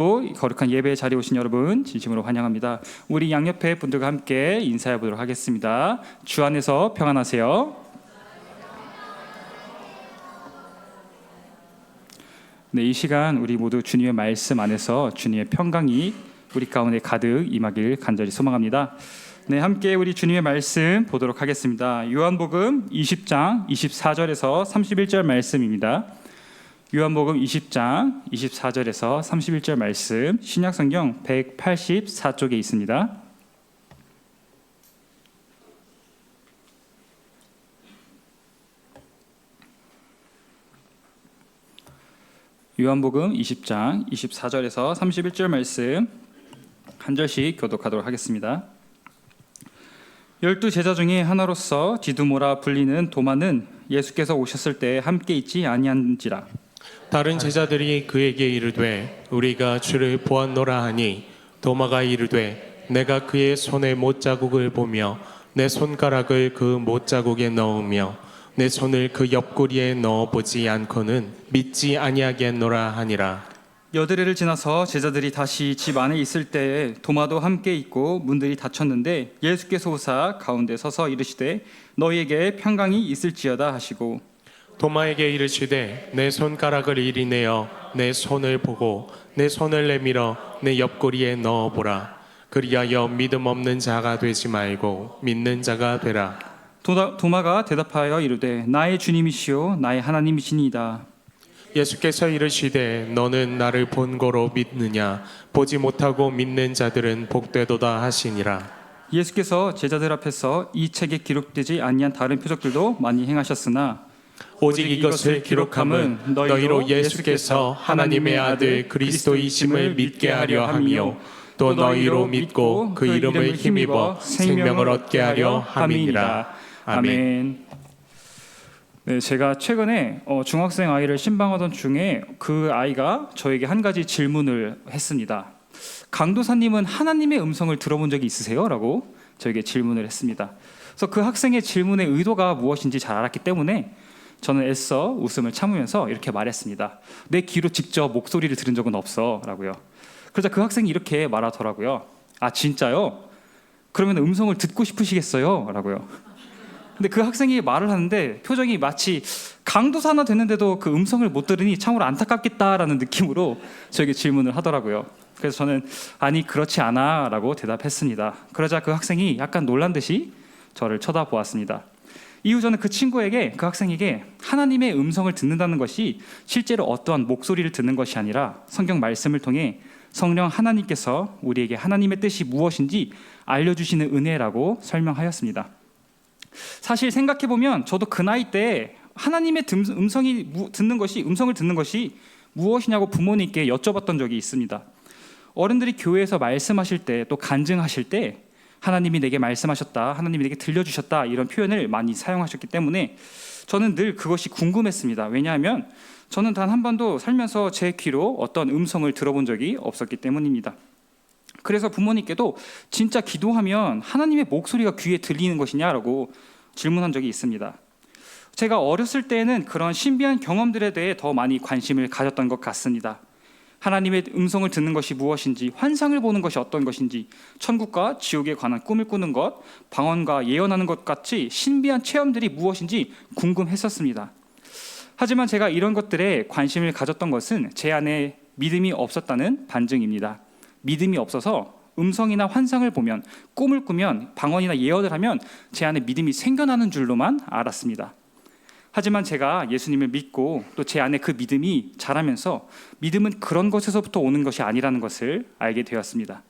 거룩한 예배 자리에 오신 여러분 진심으로 환영합니다. 우리 양옆에 분들과 함께 인사해 보도록 하겠습니다. 주 안에서 평안하세요. 네, 이 시간 우리 모두 주님의 말씀 안에서 주님의 평강이 우리 가운데 가득 임하길 간절히 소망합니다. 네, 함께 우리 주님의 말씀 보도록 하겠습니다. 요한복음 20장 24절에서 31절 말씀입니다. 요한복음 20장 24절에서 31절 말씀, 신약성경 184쪽에 있습니다. 요한복음 20장 24절에서 31절 말씀 한 절씩 교독하도록 하겠습니다. 12 제자 중에 하나로서 디두모라 불리는 도마는 예수께서 오셨을 때 함께 있지 아니한지라. 다른 제자들이 그에게 이르되 우리가 주를 보았노라 하니 도마가 이르되 내가 그의 손에 못자국을 보며 내 손가락을 그 못자국에 넣으며 내 손을 그 옆구리에 넣어보지 않고는 믿지 아니하겠노라 하니라. 여드레를 지나서 제자들이 다시 집 안에 있을 때에 도마도 함께 있고 문들이 닫혔는데 예수께서 오사 가운데 서서 이르시되 너희에게 평강이 있을지어다 하시고 도마에게 이르시되 내 손가락을 이리 내어 내 손을 보고 내 손을 내밀어 내 옆구리에 넣어보라. 그리하여 믿음 없는 자가 되지 말고 믿는 자가 되라. 도마가 대답하여 이르되 나의 주님이시요 나의 하나님이시니이다. 예수께서 이르시되 너는 나를 본고로 믿느냐? 보지 못하고 믿는 자들은 복되도다 하시니라. 예수께서 제자들 앞에서 이 책에 기록되지 아니한 다른 표적들도 많이 행하셨으나 오직 이것을 기록함은 너희로 예수께서 하나님의 아들 그리스도이심을 믿게 하려 함이요 또 너희로 믿고 그 이름을 힘입어 생명을 얻게 하려 함이니라. 아멘. 네, 제가 최근에 중학생 아이를 신방하던 중에 그 아이가 저에게 한 가지 질문을 했습니다. 강도사님은 하나님의 음성을 들어본 적이 있으세요? 라고 저에게 질문을 했습니다. 그래서 그 학생의 질문의 의도가 무엇인지 잘 알았기 때문에 저는 애써 웃음을 참으면서 이렇게 말했습니다. 내 귀로 직접 목소리를 들은 적은 없어 라고요. 그러자 그 학생이 이렇게 말하더라고요. 아 진짜요? 그러면 음성을 듣고 싶으시겠어요? 라고요. 근데 그 학생이 말을 하는데 표정이 마치 강도사 하나 됐는데도 그 음성을 못 들으니 참으로 안타깝겠다라는 느낌으로 저에게 질문을 하더라고요. 그래서 저는 아니 그렇지 않아 라고 대답했습니다. 그러자 그 학생이 약간 놀란 듯이 저를 쳐다보았습니다. 이후 저는 그 친구에게, 그 학생에게 하나님의 음성을 듣는다는 것이 실제로 어떠한 목소리를 듣는 것이 아니라 성경 말씀을 통해 성령 하나님께서 우리에게 하나님의 뜻이 무엇인지 알려주시는 은혜라고 설명하였습니다. 사실 생각해보면 저도 그 나이 때 하나님의 음성을 듣는 것이 무엇이냐고 부모님께 여쭤봤던 적이 있습니다. 어른들이 교회에서 말씀하실 때 또 간증하실 때 하나님이 내게 말씀하셨다, 하나님이 내게 들려주셨다 이런 표현을 많이 사용하셨기 때문에 저는 늘 그것이 궁금했습니다. 왜냐하면 저는 단 한 번도 살면서 제 귀로 어떤 음성을 들어본 적이 없었기 때문입니다. 그래서 부모님께도 진짜 기도하면 하나님의 목소리가 귀에 들리는 것이냐라고 질문한 적이 있습니다. 제가 어렸을 때는 그런 신비한 경험들에 대해 더 많이 관심을 가졌던 것 같습니다. 하나님의 음성을 듣는 것이 무엇인지, 환상을 보는 것이 어떤 것인지, 천국과 지옥에 관한 꿈을 꾸는 것, 방언과 예언하는 것 같이 신비한 체험들이 무엇인지 궁금했었습니다. 하지만 제가 이런 것들에 관심을 가졌던 것은 제 안에 믿음이 없었다는 반증입니다. 믿음이 없어서 음성이나 환상을 보면, 꿈을 꾸면, 방언이나 예언을 하면 제 안에 믿음이 생겨나는 줄로만 알았습니다. 하지만 제가 예수님을 믿고 또 제 안에 그 믿음이 자라면서 믿음은 그런 것에서부터 오는 것이 아니라는 것을 알게 되었습니다.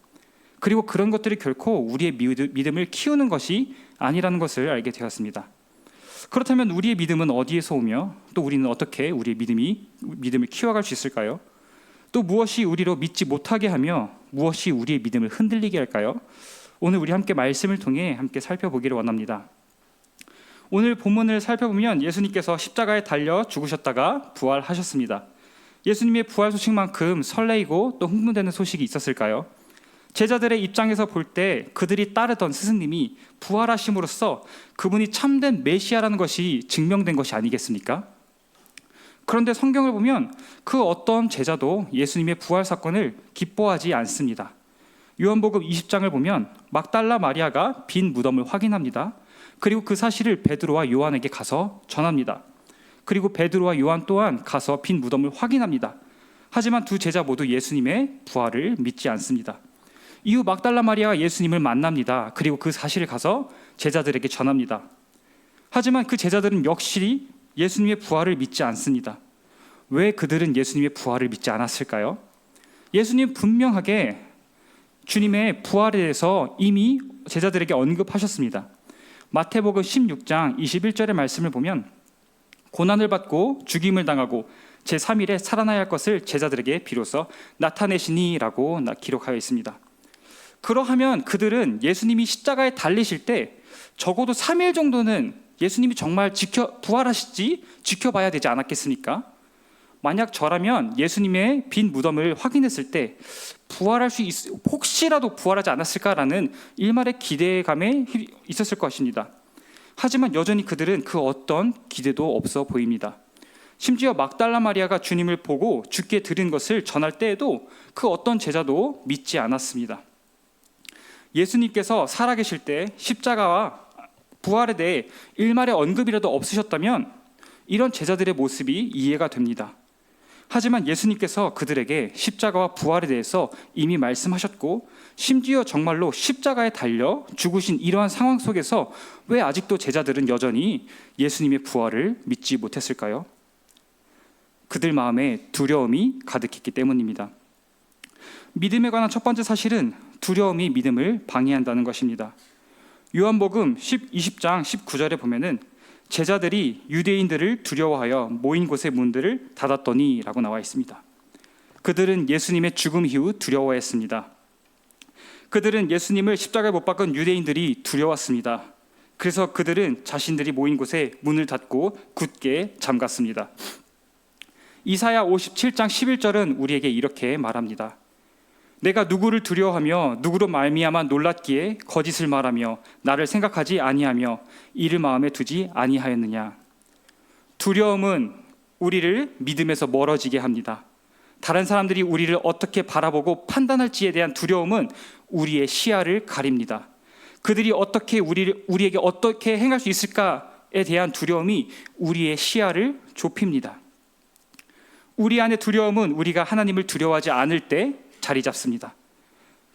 그리고 그런 것들이 결코 우리의 믿음을 키우는 것이 아니라는 것을 알게 되었습니다. 그렇다면 우리의 믿음은 어디에서 오며 또 우리는 어떻게 우리의 믿음을 키워갈 수 있을까요? 또 무엇이 우리로 믿지 못하게 하며 무엇이 우리의 믿음을 흔들리게 할까요? 오늘 우리 함께 말씀을 통해 함께 살펴보기를 원합니다. 오늘 본문을 살펴보면 예수님께서 십자가에 달려 죽으셨다가 부활하셨습니다. 예수님의 부활 소식만큼 설레이고 또 흥분되는 소식이 있었을까요? 제자들의 입장에서 볼 때 그들이 따르던 스승님이 부활하심으로써 그분이 참된 메시아라는 것이 증명된 것이 아니겠습니까? 그런데 성경을 보면 그 어떤 제자도 예수님의 부활 사건을 기뻐하지 않습니다. 요한복음 20장을 보면 막달라 마리아가 빈 무덤을 확인합니다. 그리고 그 사실을 베드로와 요한에게 가서 전합니다. 그리고 베드로와 요한 또한 가서 빈 무덤을 확인합니다. 하지만 두 제자 모두 예수님의 부활을 믿지 않습니다. 이후 막달라 마리아가 예수님을 만납니다. 그리고 그 사실을 가서 제자들에게 전합니다. 하지만 그 제자들은 역시 예수님의 부활을 믿지 않습니다. 왜 그들은 예수님의 부활을 믿지 않았을까요? 예수님 분명하게 주님의 부활에 대해서 이미 제자들에게 언급하셨습니다. 마태복음 16장 21절의 말씀을 보면 고난을 받고 죽임을 당하고 제3일에 살아나야 할 것을 제자들에게 비로소 나타내시니라고 기록하여 있습니다. 그러하면 그들은 예수님이 십자가에 달리실 때 적어도 3일 정도는 예수님이 정말 부활하실지 지켜봐야 되지 않았겠습니까? 만약 저라면 예수님의 빈 무덤을 확인했을 때 혹시라도 부활하지 않았을까라는 일말의 기대감에 있었을 것입니다. 하지만 여전히 그들은 그 어떤 기대도 없어 보입니다. 심지어 막달라 마리아가 주님을 보고 주께 들은 것을 전할 때에도 그 어떤 제자도 믿지 않았습니다. 예수님께서 살아계실 때 십자가와 부활에 대해 일말의 언급이라도 없으셨다면 이런 제자들의 모습이 이해가 됩니다. 하지만 예수님께서 그들에게 십자가와 부활에 대해서 이미 말씀하셨고 심지어 정말로 십자가에 달려 죽으신 이러한 상황 속에서 왜 아직도 제자들은 여전히 예수님의 부활을 믿지 못했을까요? 그들 마음에 두려움이 가득했기 때문입니다. 믿음에 관한 첫 번째 사실은 두려움이 믿음을 방해한다는 것입니다. 요한복음 20장 19절에 보면은 제자들이 유대인들을 두려워하여 모인 곳의 문들을 닫았더니 라고 나와 있습니다. 그들은 예수님의 죽음 이후 두려워했습니다. 그들은 예수님을 십자가에 못 박은 유대인들이 두려웠습니다. 그래서 그들은 자신들이 모인 곳에 문을 닫고 굳게 잠갔습니다. 이사야 57장 11절은 우리에게 이렇게 말합니다. 내가 누구를 두려워하며 누구로 말미암아 놀랐기에 거짓을 말하며 나를 생각하지 아니하며 이를 마음에 두지 아니하였느냐. 두려움은 우리를 믿음에서 멀어지게 합니다. 다른 사람들이 우리를 어떻게 바라보고 판단할지에 대한 두려움은 우리의 시야를 가립니다. 그들이 우리에게 어떻게 행할 수 있을까에 대한 두려움이 우리의 시야를 좁힙니다. 우리 안의 두려움은 우리가 하나님을 두려워하지 않을 때 자리 잡습니다.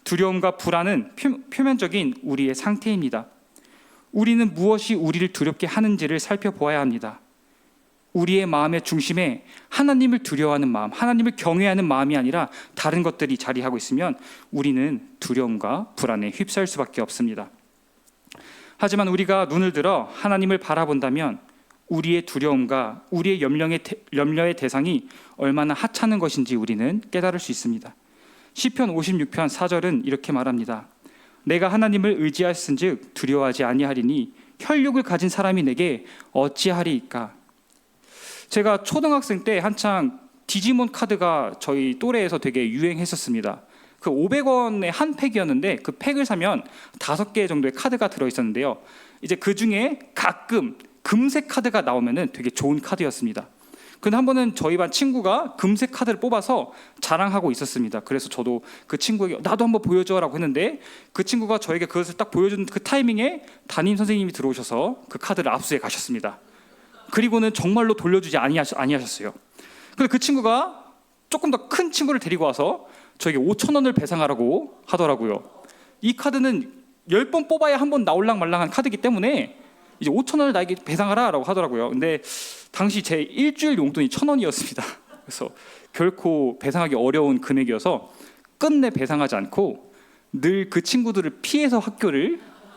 두려움과 불안은 표면적인 우리의 상태입니다. 우리는 무엇이 우리를 두렵게 하는지를 살펴보아야 합니다. 우리의 마음의 중심에 하나님을 두려워하는 마음, 하나님을 경외하는 마음이 아니라 다른 것들이 자리하고 있으면 우리는 두려움과 불안에 휩싸일 수밖에 없습니다. 하지만 우리가 눈을 들어 하나님을 바라본다면 우리의 두려움과 우리의 염려의 대상이 얼마나 하찮은 것인지 우리는 깨달을 수 있습니다. 시편 56편 4절은 이렇게 말합니다. 내가 하나님을 의지하였은즉 두려워하지 아니하리니 혈육을 가진 사람이 내게 어찌하리이까. 제가 초등학생 때 한창 디지몬 카드가 저희 또래에서 되게 유행했었습니다. 그 500원의 한 팩이었는데 그 팩을 사면 5개 정도의 카드가 들어있었는데요. 이제 그 중에 가끔 금색 카드가 나오면은 되게 좋은 카드였습니다. 근데 한 번은 저희 반 친구가 금색 카드를 뽑아서 자랑하고 있었습니다. 그래서 저도 그 친구에게 나도 한번 보여줘라고 했는데 그 친구가 저에게 그것을 딱 보여준 그 타이밍에 담임 선생님이 들어오셔서 그 카드를 압수해 가셨습니다. 그리고는 정말로 돌려주지 아니하셨어요. 근데 그 친구가 조금 더 큰 친구를 데리고 와서 저에게 5,000원을 배상하라고 하더라고요. 이 카드는 10번 뽑아야 한 번 나올랑 말랑한 카드이기 때문에 이제 5,000원을 나에게 배상하라라고 하더라고요. 근데 당시 제 일주일 용돈이 1,000원이었습니다. 그래서 결코 배상하기 어려운 금액이어서 끝내 배상하지 않고 늘 그 친구들을 피해서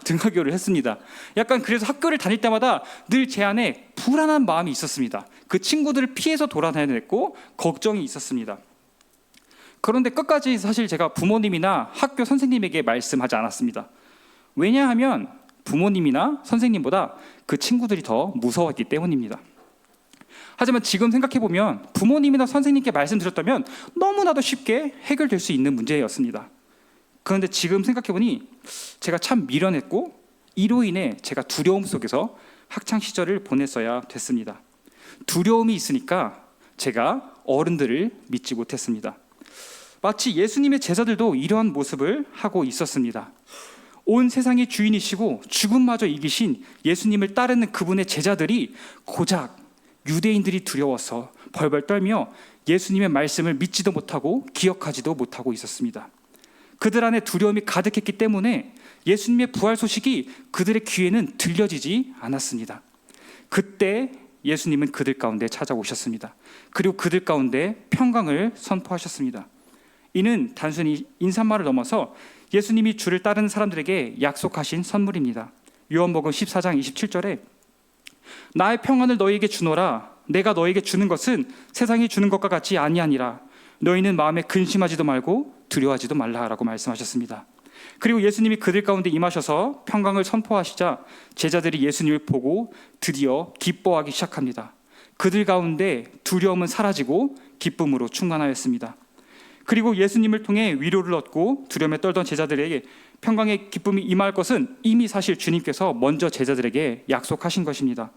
등하교를 했습니다. 약간 그래서 학교를 다닐 때마다 늘 제 안에 불안한 마음이 있었습니다. 그 친구들을 피해서 돌아다녔고 걱정이 있었습니다. 그런데 끝까지 사실 제가 부모님이나 학교 선생님에게 말씀하지 않았습니다. 왜냐하면 부모님이나 선생님보다 그 친구들이 더 무서웠기 때문입니다. 하지만 지금 생각해보면 부모님이나 선생님께 말씀드렸다면 너무나도 쉽게 해결될 수 있는 문제였습니다. 그런데 지금 생각해보니 제가 참 미련했고 이로 인해 제가 두려움 속에서 학창 시절을 보냈어야 됐습니다. 두려움이 있으니까 제가 어른들을 믿지 못했습니다. 마치 예수님의 제자들도 이러한 모습을 하고 있었습니다. 온 세상의 주인이시고 죽음마저 이기신 예수님을 따르는 그분의 제자들이 고작 유대인들이 두려워서 벌벌 떨며 예수님의 말씀을 믿지도 못하고 기억하지도 못하고 있었습니다. 그들 안에 두려움이 가득했기 때문에 예수님의 부활 소식이 그들의 귀에는 들려지지 않았습니다. 그때 예수님은 그들 가운데 찾아오셨습니다. 그리고 그들 가운데 평강을 선포하셨습니다. 이는 단순히 인사말을 넘어서 예수님이 주를 따르는 사람들에게 약속하신 선물입니다. 요한복음 14장 27절에 나의 평안을 너희에게 주노라. 내가 너희에게 주는 것은 세상이 주는 것과 같이 아니하니라. 너희는 마음에 근심하지도 말고 두려워하지도 말라라고 말씀하셨습니다. 그리고 예수님이 그들 가운데 임하셔서 평강을 선포하시자 제자들이 예수님을 보고 드디어 기뻐하기 시작합니다. 그들 가운데 두려움은 사라지고 기쁨으로 충만하였습니다. 그리고 예수님을 통해 위로를 얻고 두려움에 떨던 제자들에게 평강의 기쁨이 임할 것은 이미 사실 주님께서 먼저 제자들에게 약속하신 것입니다.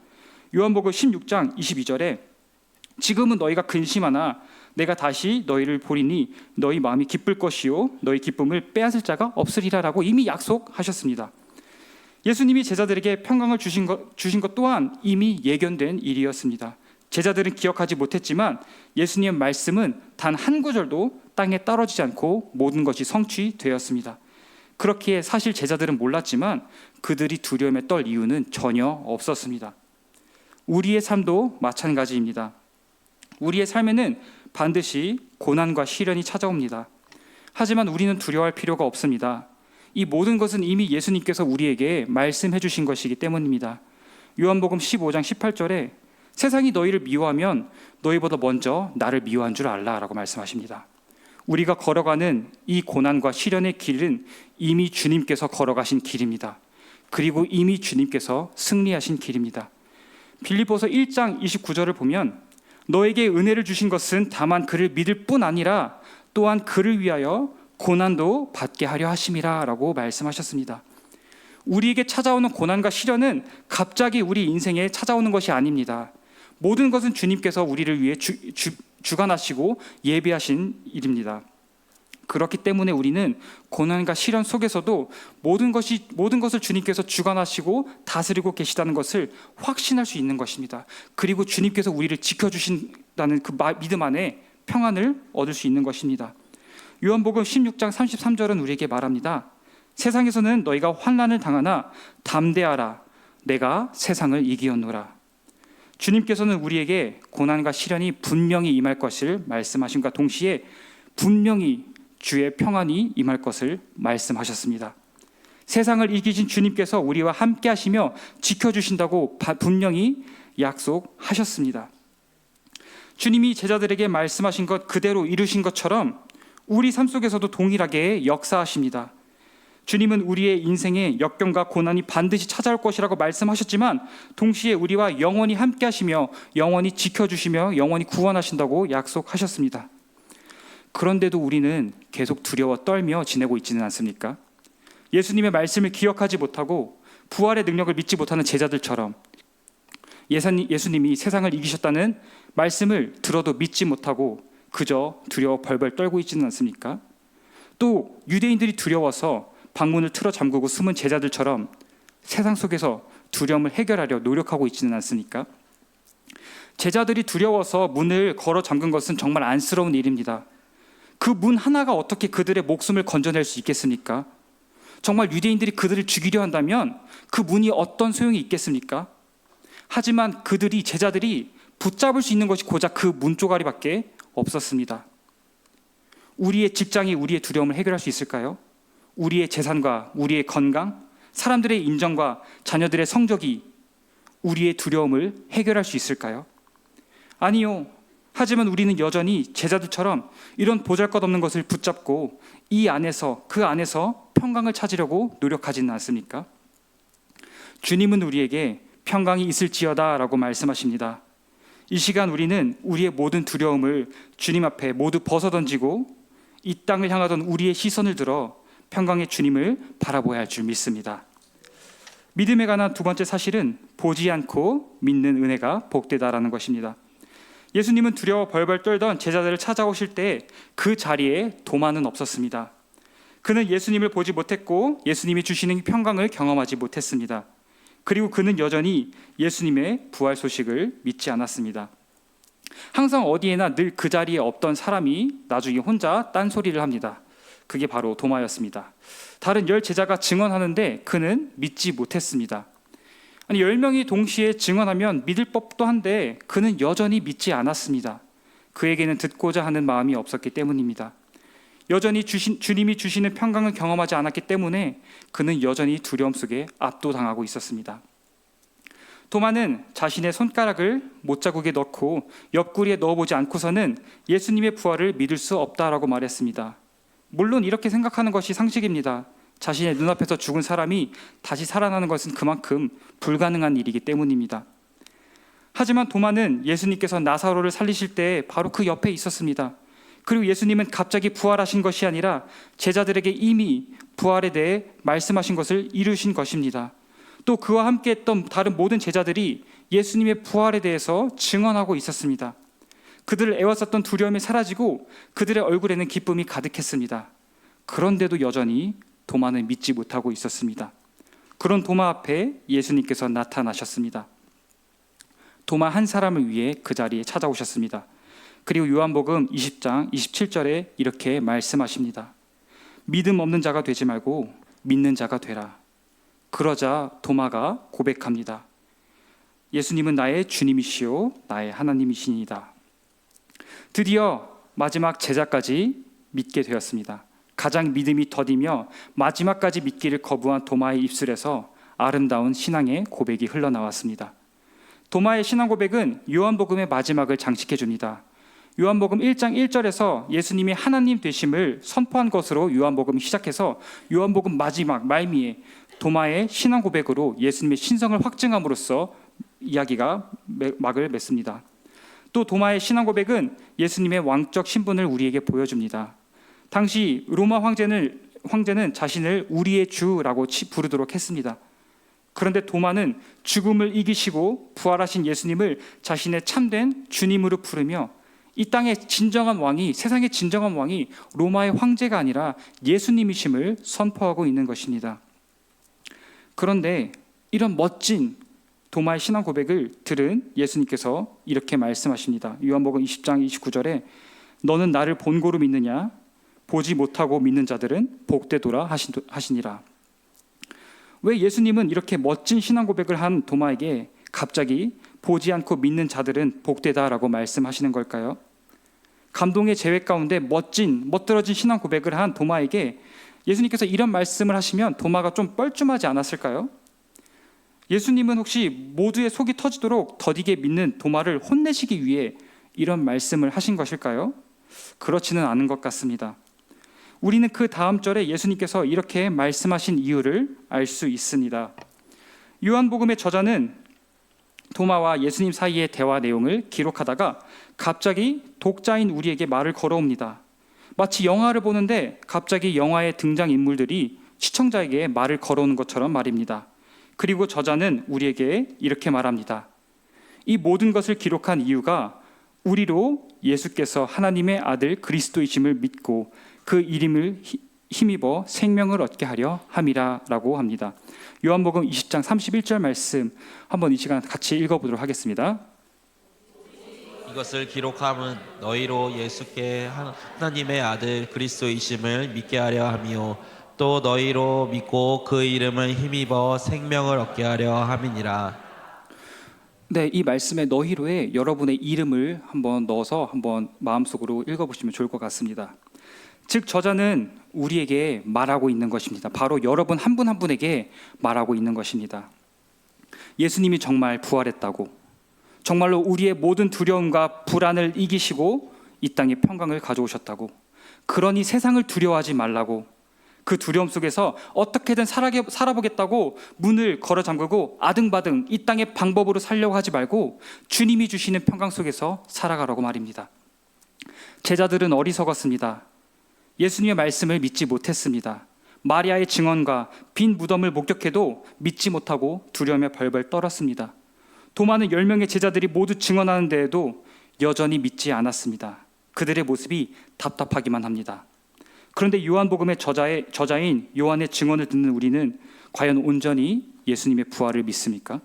요한복음 16장 22절에 지금은 너희가 근심하나 내가 다시 너희를 보리니 너희 마음이 기쁠 것이요 너희 기쁨을 빼앗을 자가 없으리라라고 이미 약속하셨습니다. 예수님이 제자들에게 평강을 주신 것 또한 이미 예견된 일이었습니다. 제자들은 기억하지 못했지만 예수님의 말씀은 단 한 구절도 땅에 떨어지지 않고 모든 것이 성취되었습니다. 그렇기에 사실 제자들은 몰랐지만 그들이 두려움에 떨 이유는 전혀 없었습니다. 우리의 삶도 마찬가지입니다. 우리의 삶에는 반드시 고난과 시련이 찾아옵니다. 하지만 우리는 두려워할 필요가 없습니다. 이 모든 것은 이미 예수님께서 우리에게 말씀해 주신 것이기 때문입니다. 요한복음 15장 18절에 세상이 너희를 미워하면 너희보다 먼저 나를 미워한 줄 알라 라고 말씀하십니다. 우리가 걸어가는 이 고난과 시련의 길은 이미 주님께서 걸어가신 길입니다. 그리고 이미 주님께서 승리하신 길입니다. 빌립보서 1장 29절을 보면 너에게 은혜를 주신 것은 다만 그를 믿을 뿐 아니라 또한 그를 위하여 고난도 받게 하려 하심이라 라고 말씀하셨습니다. 우리에게 찾아오는 고난과 시련은 갑자기 우리 인생에 찾아오는 것이 아닙니다. 모든 것은 주님께서 우리를 위해 주관하시고 예비하신 일입니다. 그렇기 때문에 우리는 고난과 시련 속에서도 모든 것을 주님께서 주관하시고 다스리고 계시다는 것을 확신할 수 있는 것입니다. 그리고 주님께서 우리를 지켜주신다는 그 믿음 안에 평안을 얻을 수 있는 것입니다. 요한복음 16장 33절은 우리에게 말합니다. 세상에서는 너희가 환난을 당하나 담대하라. 내가 세상을 이기었노라. 주님께서는 우리에게 고난과 시련이 분명히 임할 것을 말씀하심과 동시에 분명히 주의 평안이 임할 것을 말씀하셨습니다. 세상을 이기신 주님께서 우리와 함께 하시며 지켜주신다고 분명히 약속하셨습니다. 주님이 제자들에게 말씀하신 것 그대로 이루신 것처럼 우리 삶 속에서도 동일하게 역사하십니다. 주님은 우리의 인생에 역경과 고난이 반드시 찾아올 것이라고 말씀하셨지만 동시에 우리와 영원히 함께 하시며 영원히 지켜주시며 영원히 구원하신다고 약속하셨습니다. 그런데도 우리는 계속 두려워 떨며 지내고 있지는 않습니까? 예수님의 말씀을 기억하지 못하고 부활의 능력을 믿지 못하는 제자들처럼 예수님이 세상을 이기셨다는 말씀을 들어도 믿지 못하고 그저 두려워 벌벌 떨고 있지는 않습니까? 또 유대인들이 두려워서 방문을 틀어 잠그고 숨은 제자들처럼 세상 속에서 두려움을 해결하려 노력하고 있지는 않습니까? 제자들이 두려워서 문을 걸어 잠근 것은 정말 안쓰러운 일입니다. 그 문 하나가 어떻게 그들의 목숨을 건져낼 수 있겠습니까? 정말 유대인들이 그들을 죽이려 한다면 그 문이 어떤 소용이 있겠습니까? 하지만 제자들이 붙잡을 수 있는 것이 고작 그 문조가리밖에 없었습니다. 우리의 직장이 우리의 두려움을 해결할 수 있을까요? 우리의 재산과 우리의 건강, 사람들의 인정과 자녀들의 성적이 우리의 두려움을 해결할 수 있을까요? 아니요. 하지만 우리는 여전히 제자들처럼 이런 보잘것없는 것을 붙잡고 그 안에서 평강을 찾으려고 노력하지는 않습니까? 주님은 우리에게 평강이 있을지어다 라고 말씀하십니다. 이 시간 우리는 우리의 모든 두려움을 주님 앞에 모두 벗어던지고 이 땅을 향하던 우리의 시선을 들어 평강의 주님을 바라보아야 할 줄 믿습니다. 믿음에 관한 두 번째 사실은 보지 않고 믿는 은혜가 복되다라는 것입니다. 예수님은 두려워 벌벌 떨던 제자들을 찾아오실 때 그 자리에 도마는 없었습니다. 그는 예수님을 보지 못했고 예수님이 주시는 평강을 경험하지 못했습니다. 그리고 그는 여전히 예수님의 부활 소식을 믿지 않았습니다. 항상 어디에나 늘 그 자리에 없던 사람이 나중에 혼자 딴소리를 합니다. 그게 바로 도마였습니다. 다른 10 제자가 증언하는데 그는 믿지 못했습니다. 아니 10명이 동시에 증언하면 믿을 법도 한데 그는 여전히 믿지 않았습니다. 그에게는 듣고자 하는 마음이 없었기 때문입니다. 여전히 주님이 주시는 평강을 경험하지 않았기 때문에 그는 여전히 두려움 속에 압도당하고 있었습니다. 도마는 자신의 손가락을 못자국에 넣고 옆구리에 넣어보지 않고서는 예수님의 부활을 믿을 수 없다라고 말했습니다. 물론 이렇게 생각하는 것이 상식입니다. 자신의 눈앞에서 죽은 사람이 다시 살아나는 것은 그만큼 불가능한 일이기 때문입니다. 하지만 도마는 예수님께서 나사로를 살리실 때 바로 그 옆에 있었습니다. 그리고 예수님은 갑자기 부활하신 것이 아니라 제자들에게 이미 부활에 대해 말씀하신 것을 이루신 것입니다. 또 그와 함께 했던 다른 모든 제자들이 예수님의 부활에 대해서 증언하고 있었습니다. 그들을 애워쌌던 두려움이 사라지고 그들의 얼굴에는 기쁨이 가득했습니다. 그런데도 여전히 도마는 믿지 못하고 있었습니다. 그런 도마 앞에 예수님께서 나타나셨습니다. 도마 한 사람을 위해 그 자리에 찾아오셨습니다. 그리고 요한복음 20장 27절에 이렇게 말씀하십니다. 믿음 없는 자가 되지 말고 믿는 자가 되라. 그러자 도마가 고백합니다. 예수님은 나의 주님이시요 나의 하나님이시니이다. 드디어 마지막 제자까지 믿게 되었습니다. 가장 믿음이 더디며 마지막까지 믿기를 거부한 도마의 입술에서 아름다운 신앙의 고백이 흘러나왔습니다. 도마의 신앙 고백은 요한복음의 마지막을 장식해 줍니다. 요한복음 1장 1절에서 예수님이 하나님 되심을 선포한 것으로 요한복음이 시작해서 요한복음 마지막 말미에 도마의 신앙 고백으로 예수님의 신성을 확증함으로써 이야기가 막을 맺습니다. 또 도마의 신앙 고백은 예수님의 왕적 신분을 우리에게 보여줍니다. 당시 로마 황제는 자신을 우리의 주라고 부르도록 했습니다. 그런데 도마는 죽음을 이기시고 부활하신 예수님을 자신의 참된 주님으로 부르며 이 땅의 진정한 왕이, 세상의 진정한 왕이 로마의 황제가 아니라 예수님이심을 선포하고 있는 것입니다. 그런데 이런 멋진 도마의 신앙 고백을 들은 예수님께서 이렇게 말씀하십니다. 요한복음 20장 29절에 너는 나를 본고로 믿느냐? 보지 못하고 믿는 자들은 복되도라 하시니라. 왜 예수님은 이렇게 멋진 신앙 고백을 한 도마에게 갑자기 보지 않고 믿는 자들은 복되다라고 말씀하시는 걸까요? 감동의 재회 가운데 멋들어진 신앙 고백을 한 도마에게 예수님께서 이런 말씀을 하시면 도마가 좀 뻘쭘하지 않았을까요? 예수님은 혹시 모두의 속이 터지도록 더디게 믿는 도마를 혼내시기 위해 이런 말씀을 하신 것일까요? 그렇지는 않은 것 같습니다. 우리는 그 다음 절에 예수님께서 이렇게 말씀하신 이유를 알 수 있습니다. 요한복음의 저자는 도마와 예수님 사이의 대화 내용을 기록하다가 갑자기 독자인 우리에게 말을 걸어옵니다. 마치 영화를 보는데 갑자기 영화의 등장인물들이 시청자에게 말을 걸어오는 것처럼 말입니다. 그리고 저자는 우리에게 이렇게 말합니다. 이 모든 것을 기록한 이유가 우리로 예수께서 하나님의 아들 그리스도이심을 믿고 그 이름을 힘입어 생명을 얻게 하려 함이라 라고 합니다. 요한복음 20장 31절 말씀 한번 이 시간 같이 읽어보도록 하겠습니다. 이것을 기록함은 너희로 예수께 하나님의 아들 그리스도이심을 믿게 하려 함이요 또 너희로 믿고 그 이름을 힘입어 생명을 얻게 하려 함이니라. 네, 이 말씀에 너희로에 여러분의 이름을 한번 넣어서 한번 마음속으로 읽어보시면 좋을 것 같습니다. 즉 저자는 우리에게 말하고 있는 것입니다. 바로 여러분 한 분 한 분에게 말하고 있는 것입니다. 예수님이 정말 부활했다고, 정말로 우리의 모든 두려움과 불안을 이기시고 이 땅에 평강을 가져오셨다고, 그러니 세상을 두려워하지 말라고, 그 두려움 속에서 어떻게든 살아보겠다고 문을 걸어 잠그고 아등바등 이 땅의 방법으로 살려고 하지 말고 주님이 주시는 평강 속에서 살아가라고 말입니다. 제자들은 어리석었습니다. 예수님의 말씀을 믿지 못했습니다. 마리아의 증언과 빈 무덤을 목격해도 믿지 못하고 두려움에 벌벌 떨었습니다. 도마는 10명의 제자들이 모두 증언하는 데에도 여전히 믿지 않았습니다. 그들의 모습이 답답하기만 합니다. 그런데 요한복음의 저자인 요한의 증언을 듣는 우리는 과연 온전히 예수님의 부활을 믿습니까?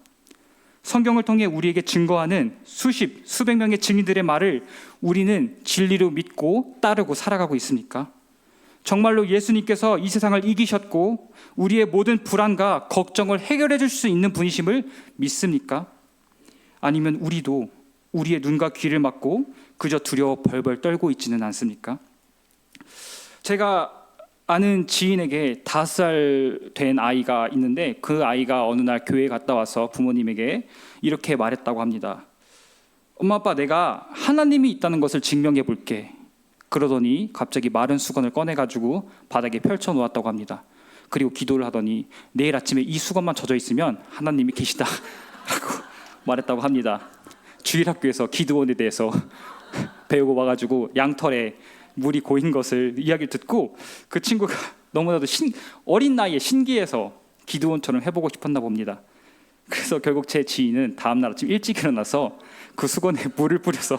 성경을 통해 우리에게 증거하는 수백 명의 증인들의 말을 우리는 진리로 믿고 따르고 살아가고 있습니까? 정말로 예수님께서 이 세상을 이기셨고 우리의 모든 불안과 걱정을 해결해 줄 수 있는 분이심을 믿습니까? 아니면 우리도 우리의 눈과 귀를 막고 그저 두려워 벌벌 떨고 있지는 않습니까? 제가 아는 지인에게 5살 된 아이가 있는데 그 아이가 어느 날 교회에 갔다 와서 부모님에게 이렇게 말했다고 합니다. 엄마 아빠, 내가 하나님이 있다는 것을 증명해 볼게. 그러더니 갑자기 마른 수건을 꺼내가지고 바닥에 펼쳐 놓았다고 합니다. 그리고 기도를 하더니 내일 아침에 이 수건만 젖어 있으면 하나님이 계시다 라고 말했다고 합니다. 주일학교에서 기도원에 대해서 배우고 와가지고 양털에 물이 고인 것을 이야기를 듣고 그 친구가 너무나도 어린 나이에 신기해서 기도원처럼 해보고 싶었나 봅니다. 그래서 결국 제 지인은 다음날 아침 일찍 일어나서 그 수건에 물을 뿌려서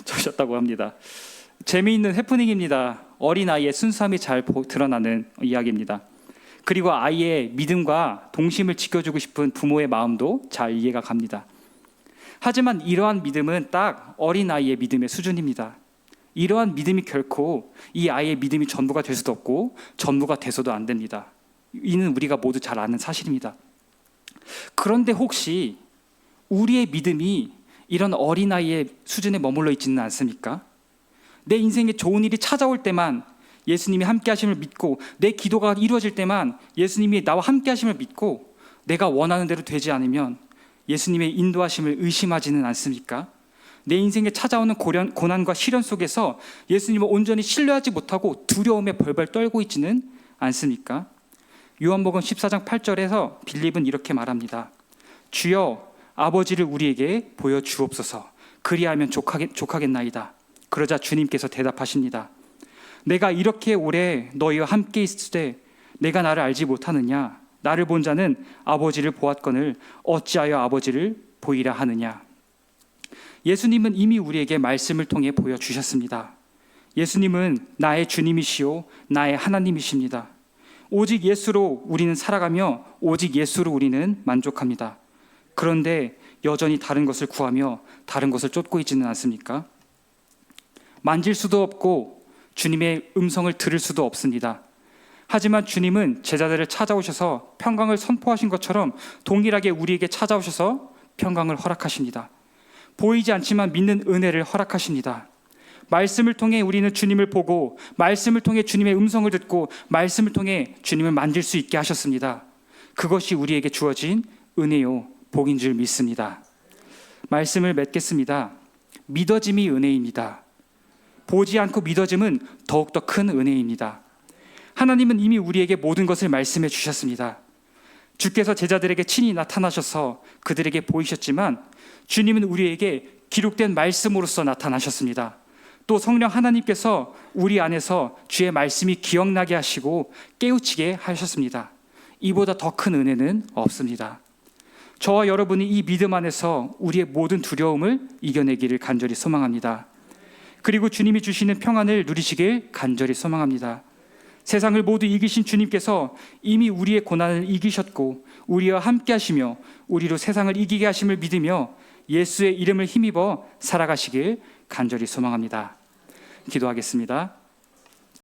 젖었다고 합니다. 재미있는 해프닝입니다. 어린아이의 순수함이 잘 드러나는 이야기입니다. 그리고 아이의 믿음과 동심을 지켜주고 싶은 부모의 마음도 잘 이해가 갑니다. 하지만 이러한 믿음은 딱 어린아이의 믿음의 수준입니다. 이러한 믿음이 결코 이 아이의 믿음이 전부가 될 수도 없고 전부가 돼서도 안 됩니다. 이는 우리가 모두 잘 아는 사실입니다. 그런데 혹시 우리의 믿음이 이런 어린아이의 수준에 머물러 있지는 않습니까? 내 인생에 좋은 일이 찾아올 때만 예수님이 함께 하심을 믿고 내 기도가 이루어질 때만 예수님이 나와 함께 하심을 믿고 내가 원하는 대로 되지 않으면 예수님의 인도하심을 의심하지는 않습니까? 내 인생에 찾아오는 고난과 시련 속에서 예수님을 온전히 신뢰하지 못하고 두려움에 벌벌 떨고 있지는 않습니까? 요한복음 14장 8절에서 빌립은 이렇게 말합니다. 주여, 아버지를 우리에게 보여주옵소서. 그리하면 족하겠나이다. 그러자 주님께서 대답하십니다. 내가 이렇게 오래 너희와 함께 있을 때 내가 나를 알지 못하느냐? 나를 본 자는 아버지를 보았거늘 어찌하여 아버지를 보이라 하느냐? 예수님은 이미 우리에게 말씀을 통해 보여주셨습니다. 예수님은 나의 주님이시오 나의 하나님이십니다. 오직 예수로 우리는 살아가며 오직 예수로 우리는 만족합니다. 그런데 여전히 다른 것을 구하며 다른 것을 쫓고 있지는 않습니까? 만질 수도 없고 주님의 음성을 들을 수도 없습니다. 하지만 주님은 제자들을 찾아오셔서 평강을 선포하신 것처럼 동일하게 우리에게 찾아오셔서 평강을 허락하십니다. 보이지 않지만 믿는 은혜를 허락하십니다. 말씀을 통해 우리는 주님을 보고 말씀을 통해 주님의 음성을 듣고 말씀을 통해 주님을 만질 수 있게 하셨습니다. 그것이 우리에게 주어진 은혜요 복인 줄 믿습니다. 말씀을 맺겠습니다. 믿어짐이 은혜입니다. 보지 않고 믿어짐은 더욱더 큰 은혜입니다. 하나님은 이미 우리에게 모든 것을 말씀해 주셨습니다. 주께서 제자들에게 친히 나타나셔서 그들에게 보이셨지만 주님은 우리에게 기록된 말씀으로서 나타나셨습니다. 또 성령 하나님께서 우리 안에서 주의 말씀이 기억나게 하시고 깨우치게 하셨습니다. 이보다 더 큰 은혜는 없습니다. 저와 여러분이 이 믿음 안에서 우리의 모든 두려움을 이겨내기를 간절히 소망합니다. 그리고 주님이 주시는 평안을 누리시길 간절히 소망합니다. 세상을 모두 이기신 주님께서 이미 우리의 고난을 이기셨고 우리와 함께 하시며 우리로 세상을 이기게 하심을 믿으며 예수의 이름을 힘입어 살아가시길 간절히 소망합니다. 기도하겠습니다.